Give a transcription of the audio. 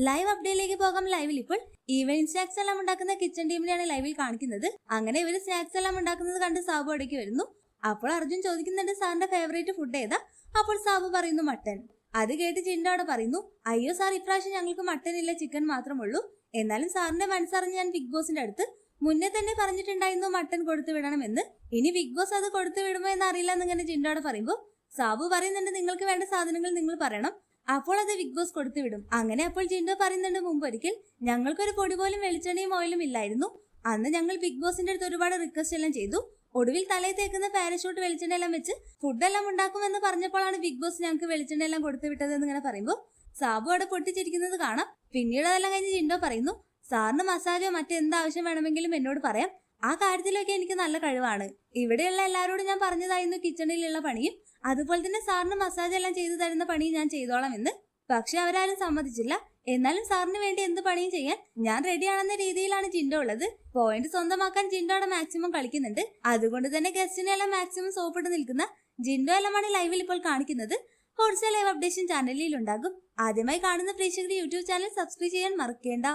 Live അപ്ഡേറ്റിലേക്ക് പോകാം. ലൈവിൽ ഇപ്പോൾ ഈവനിങ് സ്നാക്സ് എല്ലാം ഉണ്ടാക്കുന്ന കിച്ചൺ ടീമിനെയാണ് ലൈവിൽ കാണിക്കുന്നത്. അങ്ങനെ ഇവര് സ്നാക്സ് എല്ലാം ഉണ്ടാക്കുന്നത് കണ്ട് സാബു അടക്കി വരുന്നു. അപ്പോൾ അർജുൻ ചോദിക്കുന്നുണ്ട്, സാറിന്റെ ഫേവറേറ്റ് ഫുഡ് ഏതാ? അപ്പോൾ സാബു പറയുന്നു മട്ടൻ. അത് കേട്ട് ജിൻഡോ അവിടെ പറയുന്നു, അയ്യോ സാർ, ഇപ്രാവശ്യം ഞങ്ങൾക്ക് മട്ടൻ ഇല്ല, ചിക്കൻ മാത്രമുള്ളൂ. എന്നാലും സാറിന്റെ മനസ്സറിഞ്ഞ് ഞാൻ ബിഗ് ബോസിന്റെ അടുത്ത് മുന്നേ തന്നെ പറഞ്ഞിട്ടുണ്ടായിരുന്നു മട്ടൻ കൊടുത്തു വിടണമെന്ന്. ഇനി ബിഗ് ബോസ് അത് കൊടുത്തു വിടുമോ എന്ന് അറിയില്ല എന്നിങ്ങനെ ജിൻഡോ അവിടെ പറയുമ്പോൾ സാബു പറയുന്നുണ്ട്, നിങ്ങൾക്ക് വേണ്ട സാധനങ്ങൾ നിങ്ങൾ പറയണം, അപ്പോൾ അത് ബിഗ് ബോസ് കൊടുത്തു വിടും. അങ്ങനെ അപ്പോൾ ജിൻഡോ പറയുന്നുണ്ട്, മുമ്പൊരിക്കൽ ഞങ്ങൾക്കൊരു പൊടി പോലും വെളിച്ചെണ്ണയും ഓയിലും ഇല്ലായിരുന്നു. അന്ന് ഞങ്ങൾ ബിഗ് ബോസിന്റെ അടുത്ത് ഒരുപാട് റിക്വസ്റ്റ് എല്ലാം ചെയ്തു. ഒടുവിൽ തലയിൽ തേക്കുന്ന പാരഷൂട്ട് വെളിച്ചെണ്ണ എല്ലാം വെച്ച് ഫുഡെല്ലാം ഉണ്ടാക്കുമെന്ന് പറഞ്ഞപ്പോഴാണ് ബിഗ് ബോസ് ഞങ്ങൾക്ക് വെളിച്ചെണ്ണ എല്ലാം കൊടുത്തു വിട്ടത് എന്നിങ്ങനെ പറയുമ്പോൾ സാബു അവിടെ പൊട്ടിച്ചിരിക്കുന്നത് കാണാം. പിന്നീട് അതെല്ലാം കഴിഞ്ഞ് ജിൻഡോ പറയുന്നു, സാറിന് മസാജോ മറ്റെന്താവശ്യം വേണമെങ്കിലും എന്നോട് പറയാം, ആ കാര്യത്തിലൊക്കെ എനിക്ക് നല്ല കഴിവാണ്. ഇവിടെയുള്ള എല്ലാവരോടും ഞാൻ പറഞ്ഞതായിരുന്നു കിച്ചണിലുള്ള പണിയും അതുപോലെ തന്നെ സാറിന് മസാജ് എല്ലാം ചെയ്തു തരുന്ന പണിയും ഞാൻ ചെയ്തോളാം എന്ന്. പക്ഷെ അവരാരും സമ്മതിച്ചില്ല. എന്നാലും സാറിന് വേണ്ടി എന്ത് പണിയും ചെയ്യാൻ ഞാൻ റെഡിയാണെന്ന രീതിയിലാണ് ജിൻഡോ ഉള്ളത്. പോയിന്റ് സ്വന്തമാക്കാൻ ജിൻഡോയുടെ മാക്സിമം കളിക്കുന്നുണ്ട്. അതുകൊണ്ട് തന്നെ ഗസ്റ്റിനെല്ലാം മാക്സിമം സോപ്പിട്ട് നിൽക്കുന്ന ജിൻഡോ എല്ലാമാണ് ലൈവിൽ ഇപ്പോൾ കാണിക്കുന്നത്. ഹോട്ട്സ്റ്റാർ ലൈവ് അപ്ഡേഷൻ ചാനലിൽ ഉണ്ടാകും. ആദ്യമായി കാണുന്ന പ്രേക്ഷകർ യൂട്യൂബ് ചാനൽ സബ്സ്ക്രൈബ് ചെയ്യാൻ മറക്കേണ്ട.